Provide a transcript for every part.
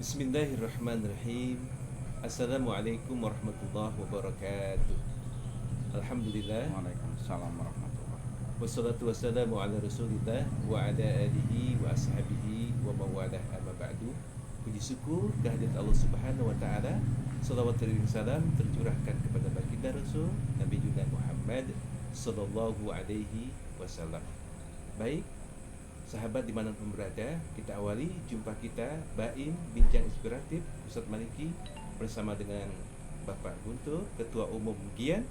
Bismillahirrahmanirrahim. Assalamualaikum warahmatullahi wabarakatuh. Alhamdulillah. Waalaikumsalam warahmatullahi wabarakatuh. Wassalatu wassalamu ala rasulillah wa ala alihi wa ashabihi wa mawalah amma ba'du. Puji syukur kehadirat Allah subhanahu wa ta'ala. Salawat dan salam tercurahkan kepada baginda Rasul Nabi Yuna Muhammad sallallahu alaihi wasallam. Baik, sahabat dimanapun berada, kita awali jumpa kita Baim Bincang Inspiratif Ustadz Maliki bersama dengan Bapak Guntur, Ketua Umum GIAN,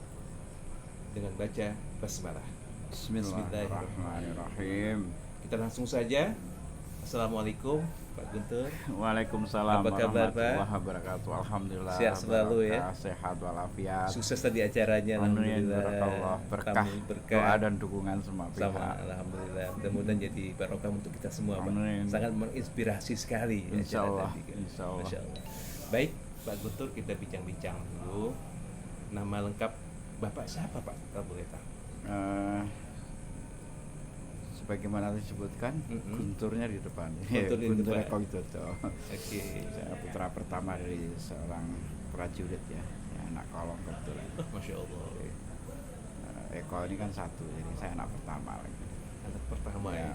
dengan baca basmalah. Bismillahirrahmanirrahim. Kita langsung saja. Assalamualaikum Pak Guntur. Waalaikumsalam Apa kabar, warahmatullahi Pak? wabarakatuh. Alhamdulillah. Sehat selalu ya? Sehat walafiat. Sukses tadi acaranya. Amin. Alhamdulillah. Barakallah. Berkah, Berkah. doa dan dukungan semua pihak. Sama, alhamdulillah. Mudah-mudahan jadi barokah untuk kita semua, Pak. Amin. Sangat menginspirasi sekali Insya acara Allah, tadi, kan? insya Allah. Masya Allah. Baik, Pak Guntur, kita bincang-bincang dulu. Nama lengkap Bapak siapa, Pak? Kalau boleh tahu. Sebagaimana disebutkan, Gunturnya di depan. Guntur di Guntur depan. Eko Widodo. Oke. Saya putra pertama dari seorang prajurit ya, anak kolong kebetulan. Masya Allah. Eko ini kan satu, jadi saya anak pertama lagi. Anak pertama ya. Ya.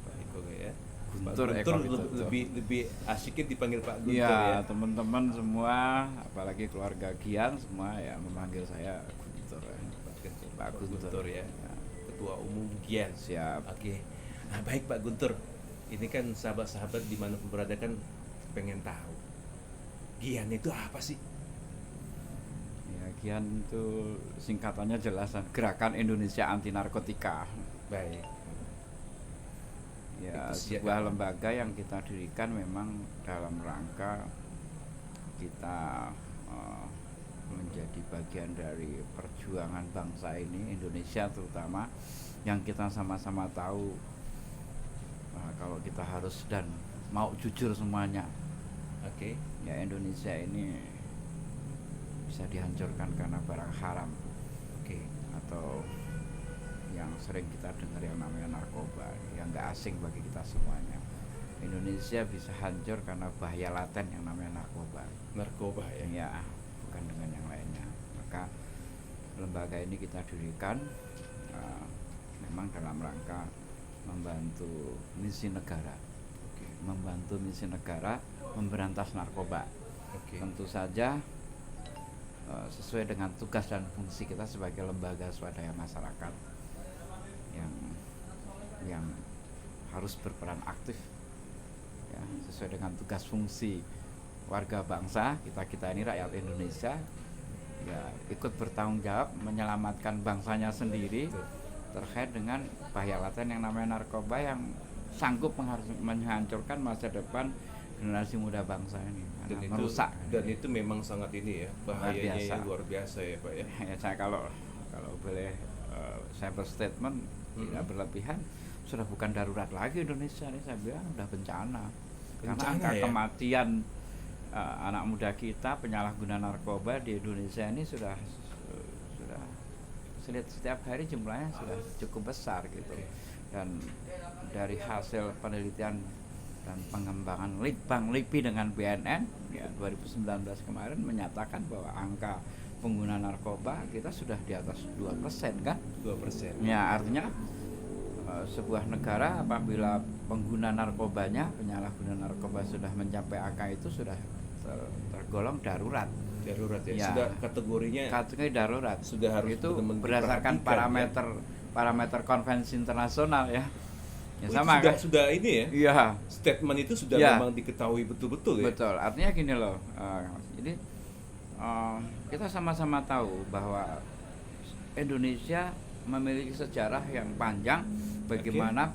Pak Eko ya. Guntur Pak Eko Guntur Widodo. lebih asyiknya dipanggil Pak Guntur Iya, ya. teman-teman semua, apalagi keluarga Gian semua ya memanggil saya Guntur. Pak Guntur ya. Ketua Umum GIAN. Siap. Oke. Nah, baik Pak Guntur. Ini kan sahabat-sahabat dimanapun berada kan pengen tahu GIAN itu apa sih? Ya, Gian itu singkatannya jelas, Gerakan Indonesia Anti Narkotika. Baik. Ya, Itu sebuah lembaga yang kita dirikan memang dalam rangka kita menjadi bagian dari perjuangan bangsa ini, Indonesia terutama, yang kita sama-sama tahu kalau kita harus dan mau jujur semuanya. Oke. Ya, Indonesia ini bisa dihancurkan karena barang haram. Oke. Atau yang sering kita dengar yang namanya narkoba, yang gak asing bagi kita semuanya. Indonesia bisa hancur karena bahaya laten yang namanya narkoba. Narkoba ya. Ya, bukan dengan yang lainnya. Maka lembaga ini kita dirikan memang dalam rangka membantu misi negara. Oke. Membantu misi negara memberantas narkoba. Oke. Tentu saja sesuai dengan tugas dan fungsi kita sebagai lembaga swadaya masyarakat yang harus berperan aktif ya, sesuai dengan tugas fungsi warga bangsa kita ini rakyat Indonesia ya, ikut bertanggung jawab menyelamatkan bangsanya sendiri terkait dengan bahaya laten yang namanya narkoba yang sanggup menghancurkan masa depan generasi muda bangsa ini, merusak. Dan itu memang sangat ini ya, bahayanya yang luar biasa ya Pak ya. Ya, saya kalau boleh saya berstatement tidak berlebihan, sudah bukan darurat lagi Indonesia ini, saya bilang sudah bencana. Karena angka ya? kematian anak muda kita penyalahguna narkoba di Indonesia ini sudah setiap hari jumlahnya sudah cukup besar gitu. Dan dari hasil penelitian dan pengembangan Litbang LIPI dengan BNN ya 2019 kemarin menyatakan bahwa angka pengguna narkoba kita sudah di atas 2% kan? 2%. Ya, artinya sebuah negara apabila pengguna narkobanya, penyalahguna narkoba sudah mencapai angka itu sudah tergolong darurat. Darurat ya. Ya. Sudah kategori darurat. Sudah harus itu benar-benar berdasarkan parameter konvensi internasional ya. Ya sama kan? Sudah ini ya. Iya. Statement itu sudah Ya. memang diketahui betul-betul ya. Betul. Artinya gini loh. Jadi kita sama-sama tahu bahwa Indonesia memiliki sejarah yang panjang bagaimana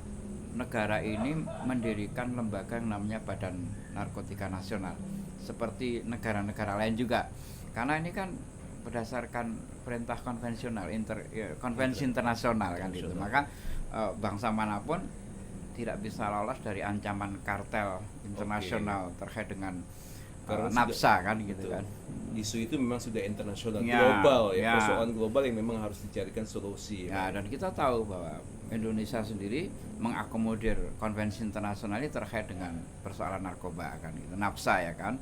negara ini mendirikan lembaga yang namanya Badan Narkotika Nasional seperti negara-negara lain juga, karena ini kan berdasarkan perintah konvensional konvensi internasional kan itu. Maka bangsa manapun tidak bisa lolos dari ancaman kartel internasional terkait dengan Karena nafsa kan gitu betul. kan. Isu itu memang sudah internasional, Ya, global ya, ya. persoalan global yang memang harus dicarikan solusi. Ya, dan kita tahu bahwa Indonesia sendiri mengakomodir konvensi internasional ini terkait dengan persoalan narkoba kan gitu, nafsa ya kan.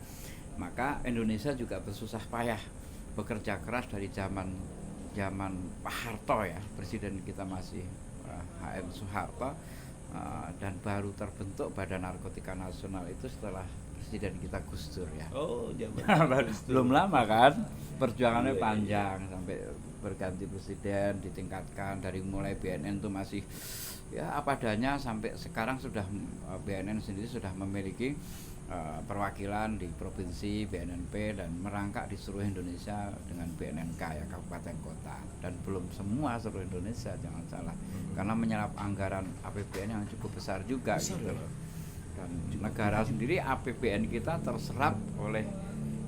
Maka Indonesia juga bersusah payah bekerja keras dari zaman Pak Harto ya, presiden kita masih HM Soeharto, dan baru terbentuk Badan Narkotika Nasional itu setelah presiden kita Gus Dur ya. Oh, zaman Belum lama kan, perjuangannya Iya, panjang sampai berganti presiden, ditingkatkan dari mulai BNN itu masih ya apa adanya sampai sekarang sudah BNN sendiri sudah memiliki perwakilan di provinsi BNNP dan merangkak di seluruh Indonesia dengan BNNK ya, kabupaten kota, dan belum semua seluruh Indonesia, jangan salah, karena menyerap anggaran APBN yang cukup besar juga Besar, gitu ya? loh. Dan negara sendiri APBN kita terserap oleh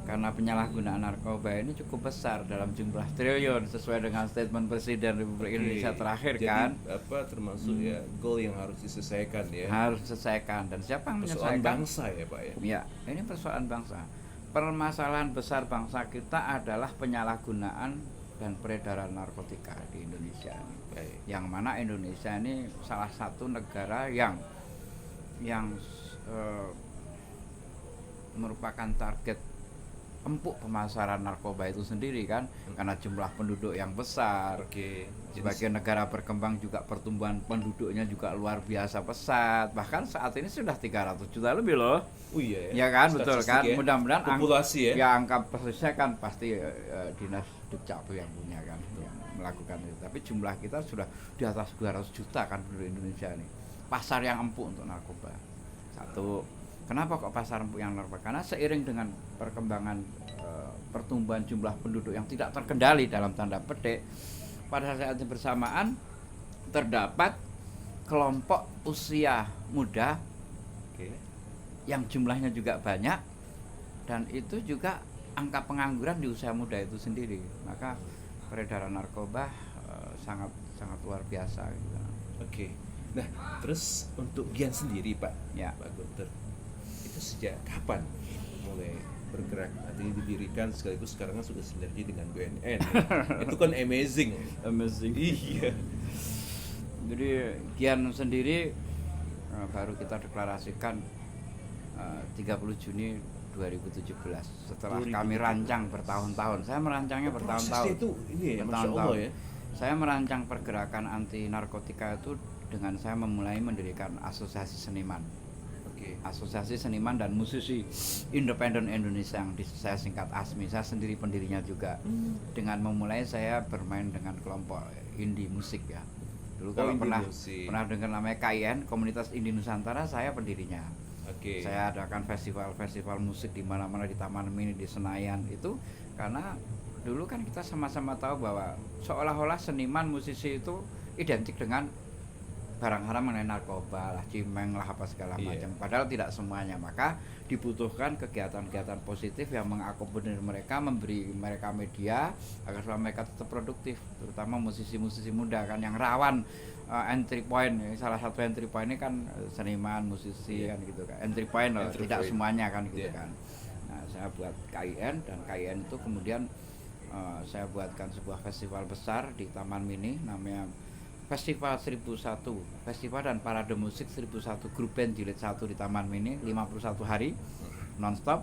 karena penyalahgunaan narkoba ini cukup besar dalam jumlah triliun sesuai dengan statement Presiden Republik Indonesia terakhir. Jadi, kan termasuk ya goal yang harus diselesaikan ya. harus diselesaikan, dan siapa yang Persoalan menyelesaikan? bangsa ya Pak ya. Ya, ini persoalan bangsa. Permasalahan besar bangsa kita adalah penyalahgunaan dan peredaran narkotika di Indonesia. Baik. Yang mana Indonesia ini salah satu negara yang merupakan target empuk pemasaran narkoba itu sendiri kan, karena jumlah penduduk yang besar. Oke. Sebagai negara berkembang juga pertumbuhan penduduknya juga luar biasa pesat. Bahkan saat ini sudah 300 juta lebih loh. Oh iya Ya kan, betul kan? Statistik ya. Mudah-mudahan Populasi ya. angka persisnya kan pasti Dinas Dukcapil yang punya kan, yang melakukan itu. Tapi jumlah kita sudah di atas 200 juta kan penduduk Indonesia ini. Pasar yang empuk untuk narkoba. Satu, kenapa kok pasar empuk yang narkoba? Karena seiring dengan perkembangan pertumbuhan jumlah penduduk yang tidak terkendali dalam tanda petik, pada saat yang bersamaan terdapat kelompok usia muda Oke. yang jumlahnya juga banyak, dan itu juga angka pengangguran di usia muda itu sendiri. Maka peredaran narkoba sangat luar biasa gitu. Oke. Nah, terus untuk Gian sendiri Pak, Ya. Pak Guntur, itu sejak kapan mulai bergerak? Artinya didirikan sekaligus sekarang kan sudah sinergi dengan BNN. Itu kan amazing. Amazing. Iya. Jadi Gian sendiri baru kita deklarasikan 30 Juni 2017 setelah 2017. kami rancang bertahun-tahun. Saya merancangnya bertahun-tahun. Prosesnya itu ini ya, Masya Allah ya. Saya merancang pergerakan anti narkotika itu dengan saya memulai mendirikan asosiasi seniman. Oke. Asosiasi Seniman dan Musisi Independen Indonesia yang saya singkat ASMI. Saya sendiri pendirinya juga. Dengan memulai saya bermain dengan kelompok indie musik ya. Dulu kalau pernah dengar namanya KIN, Komunitas Indie Nusantara, saya pendirinya. Oke. Saya adakan festival musik di mana-mana, di Taman Mini, di Senayan itu karena dulu kan kita sama-sama tahu bahwa seolah-olah seniman musisi itu identik dengan barang haram mengenai narkoba lah, cimeng lah, apa segala macam. Padahal tidak semuanya. Maka dibutuhkan kegiatan-kegiatan positif yang mengakomodir mereka, memberi mereka media agar supaya mereka tetap produktif, terutama musisi-musisi muda kan yang rawan entry point. Salah satu entry point ini kan seniman, musisi kan gitu kan. Entry point loh, tidak semuanya kan gitu kan. Nah, saya buat KIN, dan KIN itu kemudian saya buatkan sebuah festival besar di Taman Mini namanya Festival 1001, Festival dan Parade Musik 1001 Grup Band Jilid 1 di Taman Mini, 51 hari non-stop.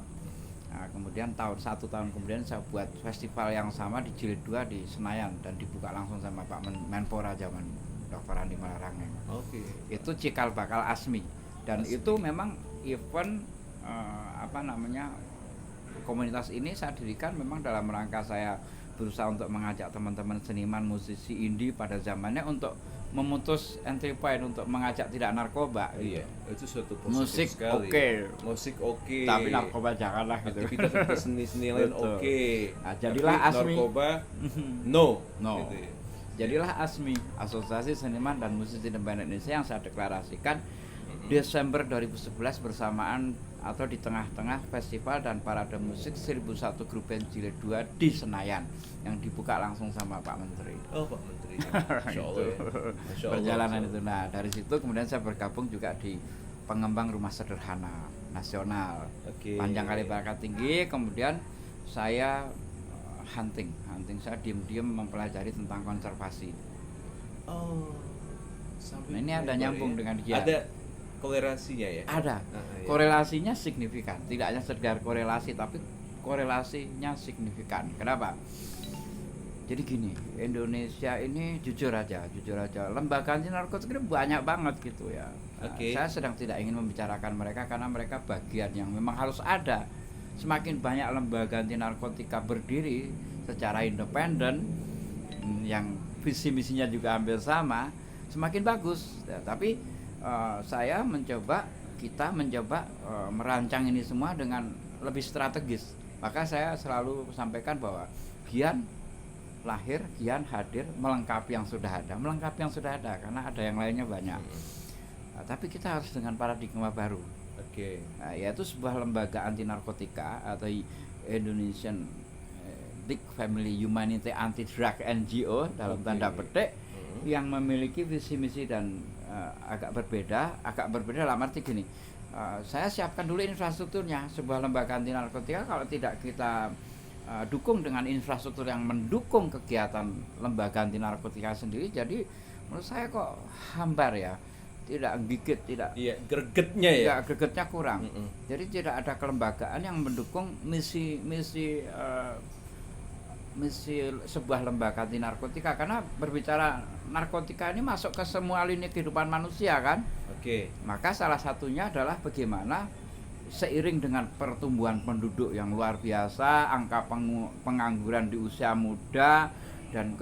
Nah, kemudian satu tahun kemudian saya buat festival yang sama di Jilid 2 di Senayan dan dibuka langsung sama Pak Menpora zaman Dr. Andi Malarangeng. Oke. Itu cikal bakal ASMI, dan itu memang event komunitas ini saya dirikan memang dalam rangka saya berusaha untuk mengajak teman-teman seniman musisi indie pada zamannya untuk memutus entry point, untuk mengajak tidak narkoba. Iya, itu suatu positif Musik sekali. oke. Musik oke. Tapi narkoba janganlah gitu. Aktivitas seni lain Betul. oke. Nah, jadilah Tapi ASMI. narkoba no. No. Gitu ya. Jadilah ASMI, Asosiasi Seniman dan Musisi Independen Indonesia, yang saya deklarasikan Desember 2011 bersamaan atau di tengah-tengah festival dan parade musik 1001 Grup Band Jilid 2 di Senayan yang dibuka langsung sama Pak Menteri. Oh, Pak Menteri. Masya Allah ya. Masya Allah. Perjalanan itu. Nah, dari situ kemudian saya bergabung juga di pengembang rumah sederhana. nasional. Oke. Panjang kali bakat tinggi, kemudian saya hunting saya diam-diam mempelajari tentang konservasi. Oh. Nah, ini ada nyambung dengan dia. Ada korelasinya ya? Ada. Ya. Korelasinya signifikan. Tidak hanya sekedar korelasi, tapi korelasinya signifikan. Kenapa? Jadi gini, Indonesia ini jujur aja, lembaga anti narkotika banyak banget gitu ya. Oke. Saya sedang tidak ingin membicarakan mereka karena mereka bagian yang memang harus ada. Semakin banyak lembaga anti narkotika berdiri secara independen, yang visi misinya juga hampir sama, semakin bagus. Ya, tapi kita mencoba merancang ini semua dengan lebih strategis. Maka saya selalu sampaikan bahwa Gian lahir, Gian hadir melengkapi yang sudah ada karena ada yang lainnya banyak. Nah, tapi kita harus dengan paradigma baru. Oke. Nah, yaitu sebuah lembaga anti narkotika atau Indonesian Big Family Humanity Anti Drug NGO dalam tanda petik yang memiliki visi misi dan agak berbeda dalam arti gini. Saya siapkan dulu infrastrukturnya. Sebuah lembaga anti narkotika kalau tidak kita dukung dengan infrastruktur yang mendukung kegiatan lembaga anti narkotika sendiri, jadi menurut saya kok hambar ya, tidak gigit, tidak. Iya, gregetnya ya. Ya, gregetnya kurang. Jadi tidak ada kelembagaan yang mendukung misi sebuah lembaga anti narkotika, karena berbicara narkotika ini masuk ke semua lini kehidupan manusia kan. Oke. Maka salah satunya adalah bagaimana seiring dengan pertumbuhan penduduk yang luar biasa, angka pengangguran di usia muda, dan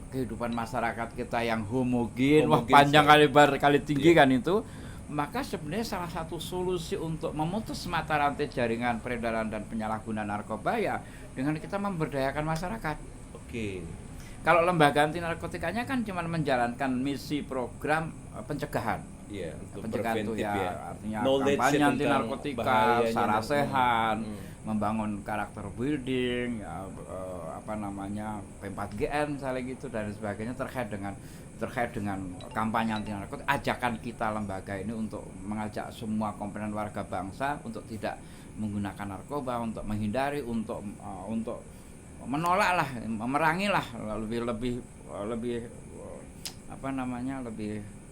kehidupan masyarakat kita yang homogen, panjang kali tinggi kan itu, maka sebenarnya salah satu solusi untuk memutus mata rantai jaringan peredaran dan penyalahgunaan narkoba ya dengan kita memberdayakan masyarakat. Oke. Kalau lembaga anti narkotikanya kan cuma menjalankan misi program pencegahan. Iya, untuk pencegahan itu ya, artinya knowledge kampanye anti narkotika, sarasehan, membangun karakter building, P4GN misalnya gitu dan sebagainya terkait dengan kampanye anti narkotika. Ajakan kita lembaga ini untuk mengajak semua komponen warga bangsa untuk tidak menggunakan narkoba, untuk menghindari, untuk menolak lah, memerangi lah, lebih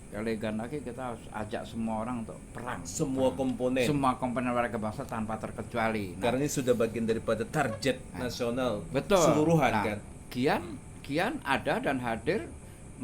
elegan lagi, kita harus ajak semua orang untuk perang. Semua komponen warga bangsa tanpa terkecuali. Karena ini sudah bagian daripada target nasional. Betul. Keseluruhan kan. Kian ada dan hadir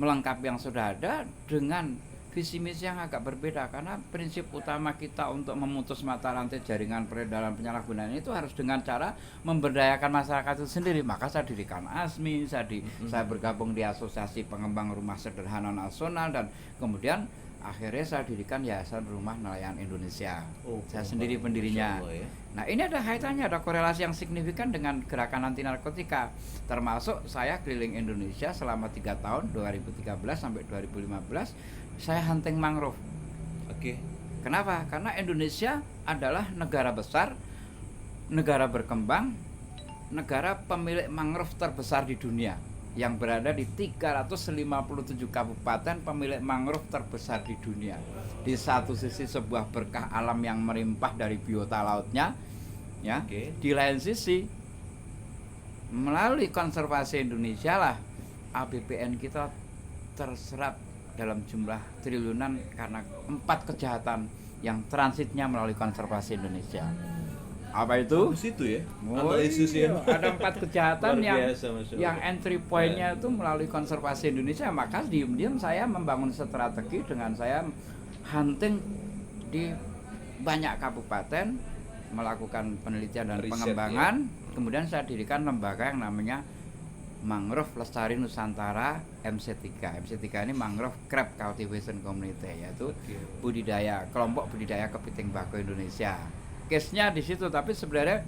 melengkapi yang sudah ada dengan visi misi yang agak berbeda, karena prinsip utama kita untuk memutus mata rantai jaringan peredaran penyalahgunaan itu harus dengan cara memberdayakan masyarakat itu sendiri. Maka saya dirikan ASMI, saya bergabung di Asosiasi Pengembang Rumah Sederhana Nasional, dan kemudian akhirnya saya dirikan Yayasan Rumah Nelayan Indonesia. Saya sendiri pendirinya. Ya. Nah, ini ada kaitannya, ada korelasi yang signifikan dengan gerakan anti narkotika. Termasuk saya keliling Indonesia selama 3 tahun, 2013 sampai 2015. Saya hunting mangrove. Oke. Kenapa? Karena Indonesia adalah negara besar, negara berkembang, negara pemilik mangrove terbesar di dunia, yang berada di 357 kabupaten, pemilik mangrove terbesar di dunia. Di satu sisi sebuah berkah alam yang melimpah dari biota lautnya, ya. Di lain sisi melalui konservasi Indonesia lah APBN kita terserap dalam jumlah triliunan karena 4 kejahatan yang transitnya melalui konservasi Indonesia. Apa itu? Situ ya. Ada 4 kejahatan yang entry point-nya itu melalui konservasi Indonesia. Maka diam-diam saya membangun strategi dengan saya hunting di banyak kabupaten, melakukan penelitian dan pengembangan. Kemudian saya dirikan lembaga yang namanya Mangrove Lestari Nusantara MC3. MC3 ini Mangrove Crab Cultivation Community, yaitu kelompok budidaya kepiting bako Indonesia. Case-nya di situ, tapi sebenarnya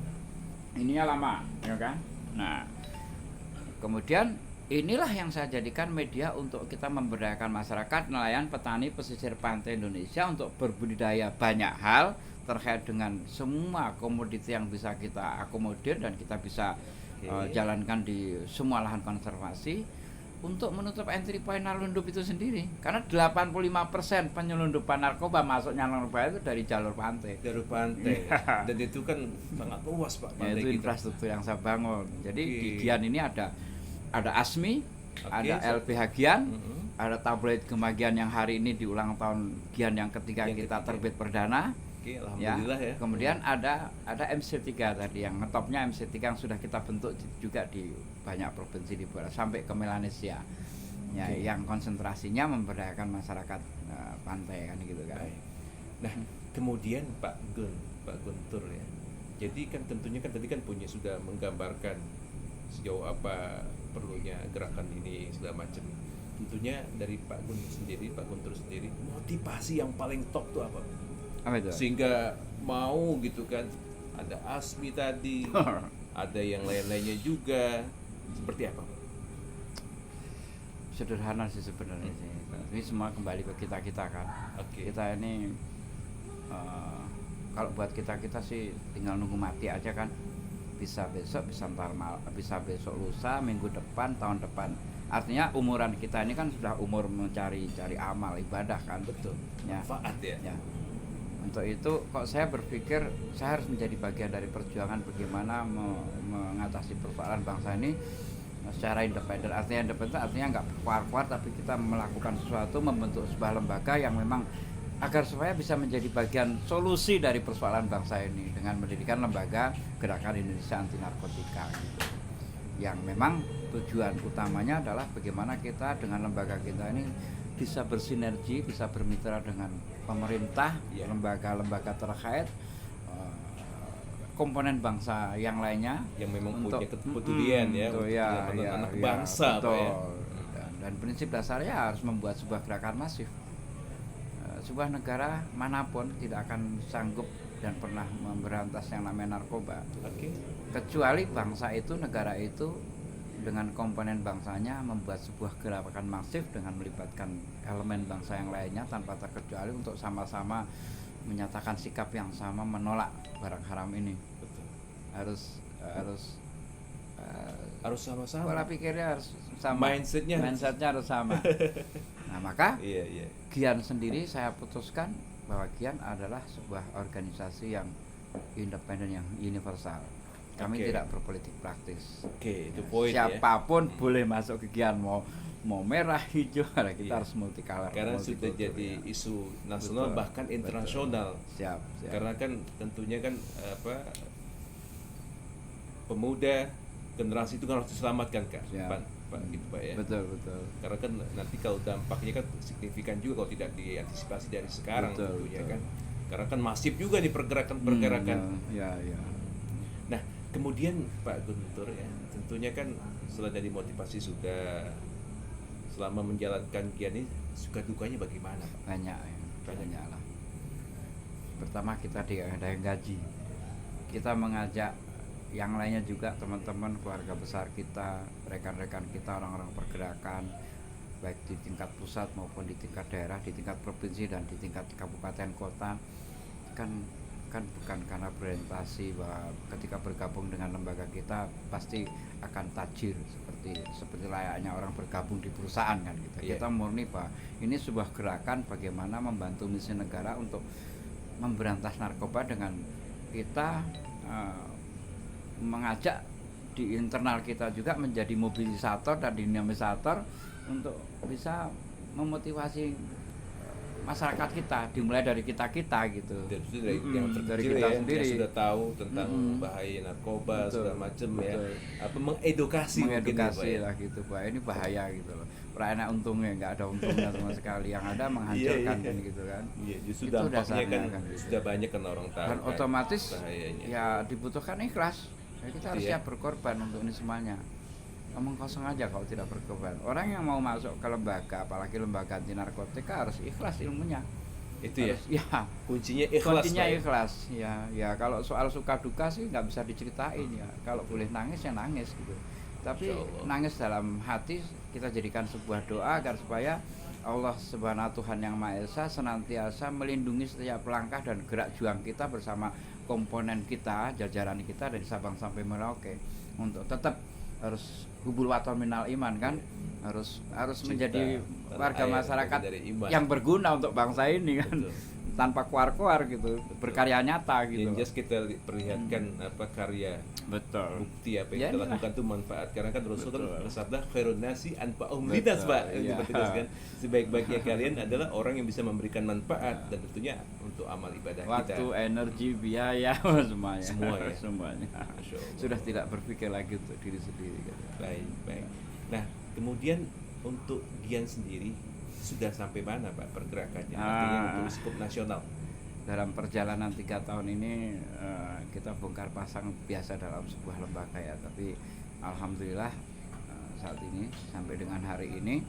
ininya lama, ya kan? Nah, kemudian inilah yang saya jadikan media untuk kita memberdayakan masyarakat, nelayan, petani, pesisir pantai Indonesia untuk berbudidaya banyak hal terkait dengan semua komoditi yang bisa kita akomodir dan kita bisa jalankan di semua lahan konservasi. untuk menutup entry point narkoba itu sendiri, karena 85% penyelundupan narkoba masuknya narkoba itu dari jalur pantai. Jalur pantai. Iya. Dan itu kan sangat luas Pak Ya, pantai itu kita. infrastruktur yang saya bangun. Jadi Oke. di Gian ini ada ASMI, Oke, ada so- LBH Gian, Mm-mm. ada tabloid Gema Gian yang hari ini di ulang tahun Gian yang ketiga Yang kita ketiga. terbit perdana. Oke, alhamdulillah ya. Kemudian ada MC3 tadi yang ngetopnya MC3 yang sudah kita bentuk juga di banyak provinsi di Barat sampai ke Melanesia. Ya, Oke. yang konsentrasinya memberdayakan masyarakat pantai kan gitu kan. Baik. Nah, kemudian Pak Guntur ya. Jadi kan tentunya kan tadi kan punya sudah menggambarkan sejauh apa perlunya gerakan ini segala macam. Tentunya dari Pak Guntur sendiri, motivasi yang paling top tuh apa? Apa itu? Sehingga mau gitu kan, ada ASMI tadi, ada yang lain-lainnya juga. Seperti apa? Sederhana sih sebenarnya sih. Ini semua kembali ke kita kan. Oke. Kita ini kalau buat kita sih tinggal nunggu mati aja kan. Bisa besok, bisa besok lusa, minggu depan, tahun depan. Artinya umuran kita ini kan sudah umur mencari amal ibadah kan. Betul. Ya. Manfaat ya. Ya. Untuk itu kok saya berpikir saya harus menjadi bagian dari perjuangan bagaimana mengatasi persoalan bangsa ini secara independen. Artinya independen artinya nggak keluar tapi kita melakukan sesuatu, membentuk sebuah lembaga yang memang agar supaya bisa menjadi bagian solusi dari persoalan bangsa ini dengan mendirikan lembaga Gerakan Indonesia Anti Narkotika gitu. Yang memang tujuan utamanya adalah bagaimana kita dengan lembaga kita ini bisa bersinergi, bisa bermitra dengan pemerintah, Ya. lembaga-lembaga terkait, komponen bangsa yang lainnya Yang memang untuk punya kepedulian ya untuk untuk kenyamanan anak bangsa Pak betul. ya. Dan prinsip dasarnya harus membuat sebuah gerakan masif. Sebuah negara manapun tidak akan sanggup dan pernah memberantas yang namanya narkoba, Oke. kecuali bangsa itu, negara itu dengan komponen bangsanya membuat sebuah gerakan masif dengan melibatkan elemen bangsa yang lainnya tanpa terkecuali untuk sama-sama menyatakan sikap yang sama menolak barang haram ini. Betul. Harus sama-sama. pola pikirnya harus sama, Mindsetnya harus sama. Nah, maka Iya. Gian sendiri saya putuskan bahwa Gian adalah sebuah organisasi yang independen, yang universal. Kami Oke. tidak berpolitik praktis. Oke, itu Ya, poin ya. siapapun boleh masuk ke Gian, mau merah hijau, kita Iya. harus multicolor. Karena sudah multikultur, jadi ya. isu nasional Betul, bahkan internasional. Siap. Karena kan tentunya kan pemuda generasi itu kan harus diselamatkan Kak. Siap. Pak gitu Pak ya. betul. Karena kan nanti kalau dampaknya kan signifikan juga kalau tidak diantisipasi dari sekarang Betul, tentunya betul. kan. Karena kan masif juga nih pergerakan-pergerakan. Ya. Nah, kemudian Pak Guntur ya, tentunya kan selain dari motivasi sudah, selama menjalankan Gian ini suka dukanya bagaimana Pak? Banyak lah. Pertama kita ada yang gaji. Kita mengajak yang lainnya juga, teman-teman, keluarga besar kita, rekan-rekan kita, orang-orang pergerakan, baik di tingkat pusat maupun di tingkat daerah, di tingkat provinsi dan di tingkat kabupaten kota, kan bukan karena berorientasi bahwa ketika bergabung dengan lembaga kita pasti akan tajir seperti layaknya orang bergabung di perusahaan kan gitu. Iya. Kita murni bahwa ini sebuah gerakan bagaimana membantu misi negara untuk memberantas narkoba dengan kita mengajak di internal kita juga menjadi mobilisator dan dinamisator untuk bisa memotivasi masyarakat kita, dimulai dari kita gitu. Dari yang dari terkecil kita ya, sendiri. yang sudah tahu tentang Mm-mm. bahaya narkoba Betul, segala macam ya. betul. Apa mengedukasi mungkin ya, Pak, Mengedukasi ya? lah gitu, Pak. Ini bahaya gitu loh. Enak untungnya, nggak ada untungnya sama sekali. Yang ada menghancurkan Iya. kan gitu kan. Iya, justru Itu dampaknya dasarnya kan gitu. sudah banyak kan orang tahu. Dan kan otomatis bahayanya. ya dibutuhkan ikhlas. Jadi kita harus Iya. siap berkorban untuk ini semuanya. Omong kosong aja kalau tidak berkorban. Orang yang mau masuk ke lembaga, apalagi lembaga anti narkotika, harus ikhlas ilmunya. Itu ya. Harus, ya. Kuncinya ikhlas. Kuncinya Pak, ya? ikhlas. Ya kalau soal suka duka sih nggak bisa diceritain ya. Kalau boleh nangis ya nangis gitu. Tapi Insya Allah. nangis dalam hati kita jadikan sebuah doa agar supaya Allah Subhanahu Tuhan yang Maha Esa senantiasa melindungi setiap langkah dan gerak juang kita bersama komponen kita, jajaran kita dari Sabang sampai Merauke untuk tetap harus hubul waton minal iman kan, harus Cinta menjadi tanah warga air, masyarakat bagian dari iman. yang berguna untuk bangsa ini kan. Betul. Tanpa kuar-kuar gitu, berkarya nyata gitu. Yang just kita perlihatkan apa karya, Betul. bukti apa yang Ya, kita inilah. lakukan itu manfaat. Karena kan Rasul kan Betul. bersabda khairun nasi anfa'uhum Betul, linnas, Pak. iya. Itu kan sebaik-baiknya kalian adalah orang yang bisa memberikan manfaat dan tentunya untuk amal ibadah Waktu, kita. energi, biaya, semuanya. Semua ya. Semuanya. Masya Allah. Sudah tidak berpikir lagi untuk diri sendiri gitu. Baik, baik. Nah, kemudian untuk Gian sendiri sudah sampai mana Pak pergerakannya? Artinya untuk skup nasional. Dalam perjalanan 3 tahun ini kita bongkar pasang biasa dalam sebuah lembaga ya, tapi alhamdulillah saat ini sampai dengan hari ini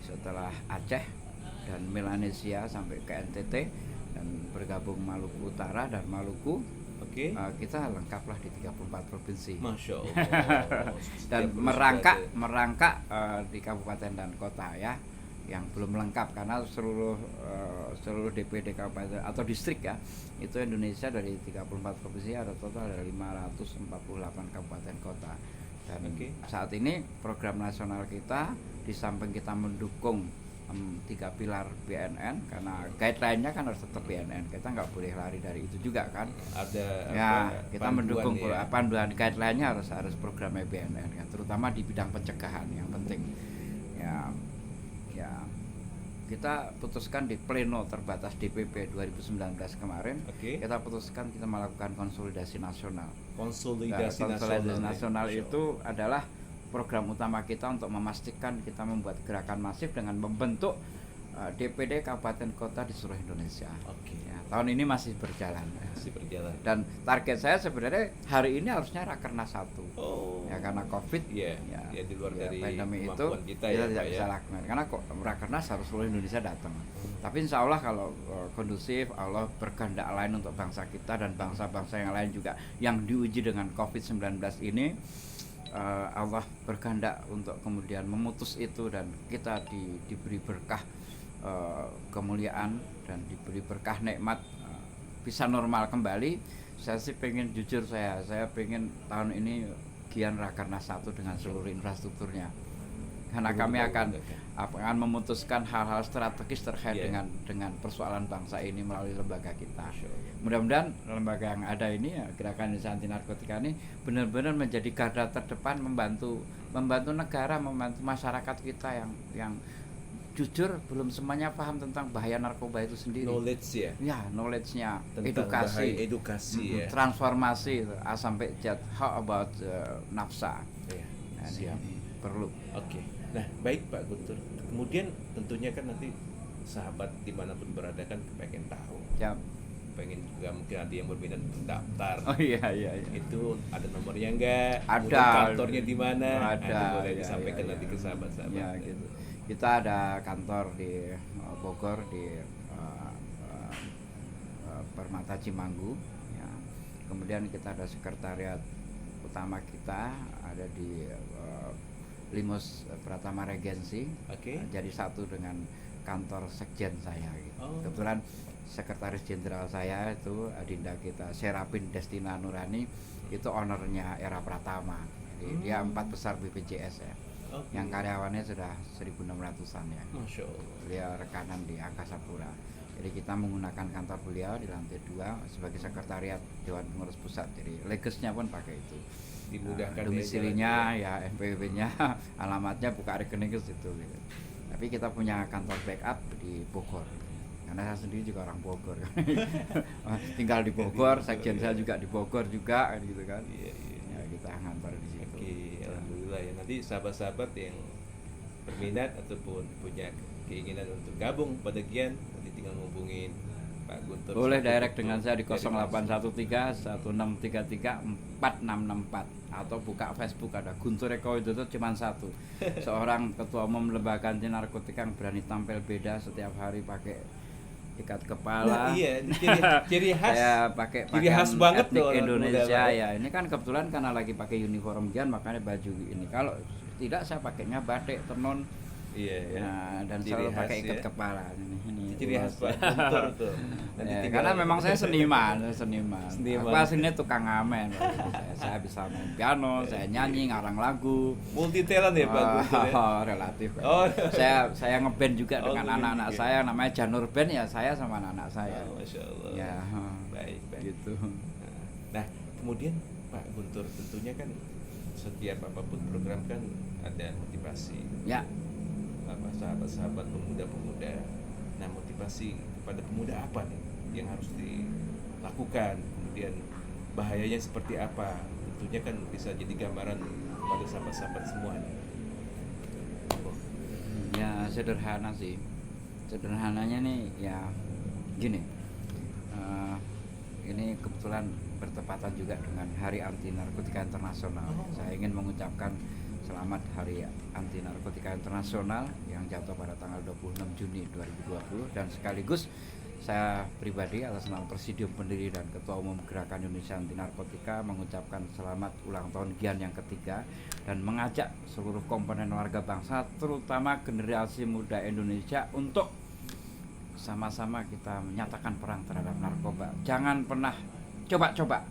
setelah Aceh dan Melanesia sampai ke NTT dan bergabung Maluku Utara dan Maluku, Oke. kita lengkaplah di 34 provinsi. Masya Allah. Dan Setiap merangkak di kabupaten dan kota ya, yang belum lengkap karena seluruh DPD kabupaten atau distrik ya, itu Indonesia dari 34 provinsi ada total ada 548 kabupaten kota. Dan saat ini program nasional kita di samping kita mendukung 3 pilar BNN, karena guideline-nya kan harus tetap BNN, kita nggak boleh lari dari itu juga kan. ada Ya, apa, kita panduan mendukung ya. panduan guideline-nya harus programnya BNN kan, terutama di bidang pencegahan yang penting. Ya, kita putuskan di pleno terbatas DPP 2019 kemarin, Oke. kita putuskan kita melakukan konsolidasi nasional. Konsolidasi Konsolidasi nasional nasional ya. itu adalah program utama kita untuk memastikan kita membuat gerakan masif dengan membentuk DPD kabupaten kota di seluruh Indonesia. Oke. Ya, tahun ini masih berjalan. Masih berjalan. Dan target saya sebenarnya hari ini harusnya Rakernas 1. Oh. Ya karena Covid, Iya. Ya, di luar dari pandemi itu kemampuan kita ya, tidak Pak, bisa ya. lakukan. Karena kok Rakernas harus seluruh Indonesia datang. Tapi insya Allah kalau kondusif, Allah berkehendak lain untuk bangsa kita dan bangsa-bangsa yang lain juga yang diuji dengan COVID-19 ini, Allah berkehendak untuk kemudian memutus itu dan kita diberi berkah kemuliaan dan diberi berkah nikmat bisa normal kembali. Saya sih pengen jujur, saya pengen tahun ini Gian Rakernas 1 dengan seluruh infrastrukturnya, karena kami akan memutuskan hal-hal strategis terkait dengan persoalan bangsa ini melalui lembaga kita. Mudah-mudahan lembaga yang ada ini ya, Gerakan Indonesia Anti Narkotika ini benar-benar menjadi garda terdepan membantu negara, membantu masyarakat kita yang jujur belum semuanya paham tentang bahaya narkoba itu sendiri. Knowledge ya. Ya, knowledge-nya, Tentang bahaya edukasi ya. transformasi A sampai Z. How about nafsa? Ya. Nah, Siap. ini perlu. Oke. Nah, baik Pak Guntur. Kemudian tentunya kan nanti sahabat dimanapun berada kan pengen tahu. Ya. Pengen juga mungkin ada yang berminat untuk daftar. Oh iya. Itu ada nomornya enggak? Ada. Kemudian kantornya di mana? Ada. Itu boleh Ya, disampaikan ya, nanti ya. ke sahabat-sahabat. Ya, gitu. Kita ada kantor di Bogor di Permata Cimanggu. Ya. Kemudian kita ada sekretariat utama kita ada di Limus Pratama Regensi. Oke. Jadi satu dengan kantor sekjen saya gitu. Oh. Kebetulan sekretaris jenderal saya itu adinda kita Serapin Destina Nurani, itu ownernya Era Pratama. Jadi dia 4 besar BPJS ya. Okay. Yang karyawannya sudah 1.600-an ya. Masya Allah. Beliau rekanan di Angkasa Pura. Jadi kita menggunakan kantor beliau di lantai 2 sebagai sekretariat Dewan Pengurus Pusat. Jadi legasnya pun pakai itu. Dimudahkan domisilinya ya, NPWP-nya, alamatnya buka rekening ke situ gitu. Tapi kita punya kantor backup di Bogor. Karena saya sendiri juga orang Bogor. Tinggal di Bogor, sekjen saya juga di Bogor juga gitu kan. Iya. Ya, kita ngantor di situ. Oke, alhamdulillah ya. Nanti sahabat-sahabat yang berminat ataupun punya keinginan untuk gabung pada Gian, nanti tinggal ngubungin Pak Guntur. Boleh direct dengan saya di 0813-1633-4664 atau buka Facebook, ada Guntur Eko Widodo cuma satu. Seorang ketua umum lembaga anti narkotika yang berani tampil beda setiap hari pakai ikat kepala. Nah, iya, ciri khas. Saya pakai ciri khas banget etnik tuh orang Indonesia muda ya. Ini kan kebetulan karena lagi pakai uniform Gian makanya baju ini. Kalau tidak saya pakainya batik, tenun, Iya ya. Nah, dan Ciri selalu khas pakai ikat ya. kepala ini Ciri khas ulos. Pak Guntur tuh. Nanti Ya, tinggal- karena memang saya seniman. Seniman. Aku aslinya tukang ngamen. Saya bisa main piano, saya nyanyi, ngarang lagu. Multi talent ya Pak Guntur ya. Relatif. Oh. Saya ngeband juga Oh, dengan ngeband anak-anak juga. saya, namanya Janur Band ya, saya sama anak-anak saya. Oh, Masya Allah. Ya, Baik, baik. gitu. Nah, kemudian Pak Guntur tentunya kan setiap apapun program kan ada motivasi. Ya, Apa sahabat-sahabat pemuda-pemuda. Nah, motivasi kepada pemuda apa nih yang harus dilakukan? Kemudian bahayanya seperti apa? Tentunya kan bisa jadi gambaran pada sahabat-sahabat semua nih. Oh, ya sederhana sih. Sederhananya nih ya gini. Ini kebetulan bertepatan juga dengan Hari Anti Narkotika Internasional. Saya ingin mengucapkan selamat Hari Anti Narkotika Internasional yang jatuh pada tanggal 26 Juni 2020, dan sekaligus saya pribadi atas nama Presidium Pendiri dan Ketua Umum Gerakan Indonesia Anti Narkotika mengucapkan selamat ulang tahun GIAN yang ketiga, dan mengajak seluruh komponen warga bangsa, terutama generasi muda Indonesia, untuk sama-sama kita menyatakan perang terhadap narkoba. Jangan pernah coba-coba.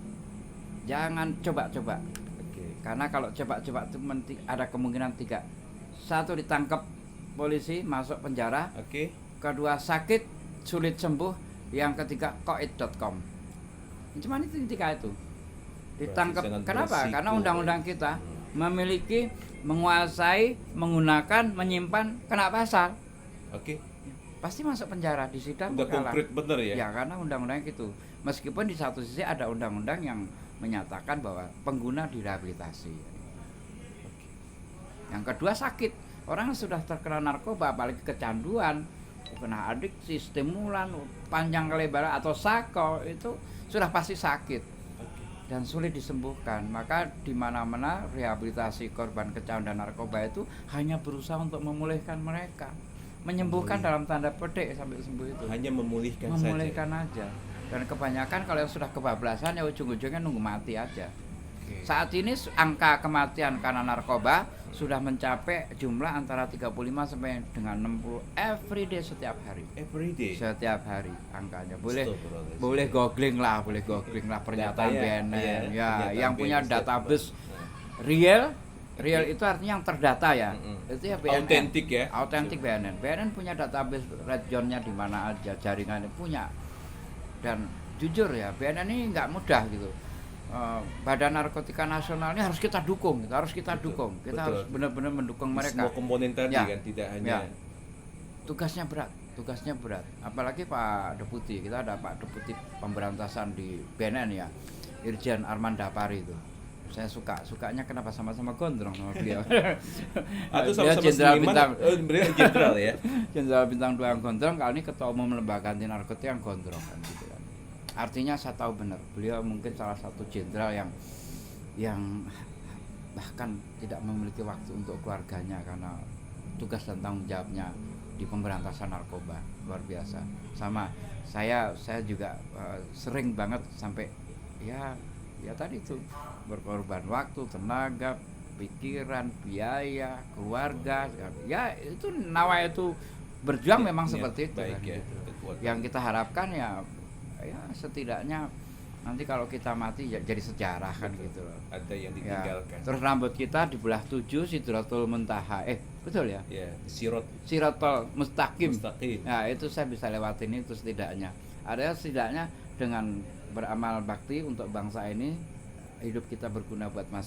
Jangan coba-coba. oke. Karena kalau coba-coba itu ada kemungkinan tiga. Satu, ditangkap polisi, masuk penjara. Oke. Kedua, sakit, sulit sembuh. Yang ketiga, koid.com. Cuma itu tiga itu. Ditangkap. sangat Kenapa? beresiko. Karena undang-undang kita memiliki, menguasai, menggunakan, menyimpan, kena pasal. Oke. Pasti masuk penjara, di sidang Udah kalah. konkret bener ya? Ya, karena undang-undang itu. Meskipun di satu sisi ada undang-undang yang menyatakan bahwa pengguna direhabilitasi. Yang kedua, sakit. Orang yang sudah terkena narkoba, apalagi kecanduan, kena adiksi, stimulan, panjang lebar atau sako, itu sudah pasti sakit dan sulit disembuhkan. Maka di mana-mana rehabilitasi korban kecanduan narkoba itu hanya berusaha untuk memulihkan mereka, menyembuhkan dalam tanda petik sampai sembuh itu. Hanya memulihkan Memulihkan saja. aja. Dan kebanyakan kalau yang sudah kebablasan ya ujung-ujungnya nunggu mati aja. Oke. Saat ini angka kematian karena narkoba sudah mencapai jumlah antara 35 sampai dengan 60 everyday, setiap hari. Every day. Setiap hari angkanya. Boleh Astagfirullahaladzim. googling lah pernyataan Datanya, BNN. iya, Ya, pernyataan yang punya BNN. database Nah, real itu artinya yang terdata ya. Mm-mm. Itu ya BNN. Autentik ya. Autentik BNN. BNN punya database red zone-nya di mana aja, jaringannya punya. Dan jujur ya, BNN ini nggak mudah gitu. Badan Narkotika Nasional ini harus kita dukung, harus kita Betul, dukung. Kita betul. harus benar-benar mendukung mereka. Semua komponen tadi Ya, kan, tidak hanya. ya. Tugasnya berat. Apalagi Pak Deputi, kita ada Pak Deputi Pemberantasan di BNN ya, Irjen Arman Dapari itu. Saya sukanya kenapa sama-sama gondrong sama beliau. Atau Dia sama-sama jenderal seniman, bintang beliau jenderal ya. Jenderal bintang 2 yang gondrong, kali ini ketua umum lembaga anti narkotika yang gondrong kan gitu kan. Artinya saya tahu benar, beliau mungkin salah satu jenderal yang bahkan tidak memiliki waktu untuk keluarganya karena tugas dan tanggung jawabnya di pemberantasan narkoba luar biasa. Sama saya juga sering banget sampai ya tadi itu berkorban waktu, tenaga, pikiran, biaya, keluarga. Ya itu nawa itu berjuang memang Niat seperti itu baik kan, ya, gitu. kekuatan. Yang kita harapkan ya setidaknya nanti kalau kita mati ya jadi sejarah kan gitu loh. Ada yang Ya, ditinggalkan. terus rambut kita dibelah 7 Sidratul Muntaha. Betul ya? Ya, sirot Siratul Mustaqim. mustaqim. Nah, itu saya bisa lewatin itu setidaknya. Ada setidaknya dengan beramal bakti untuk bangsa ini, hidup kita berguna buat masyarakat.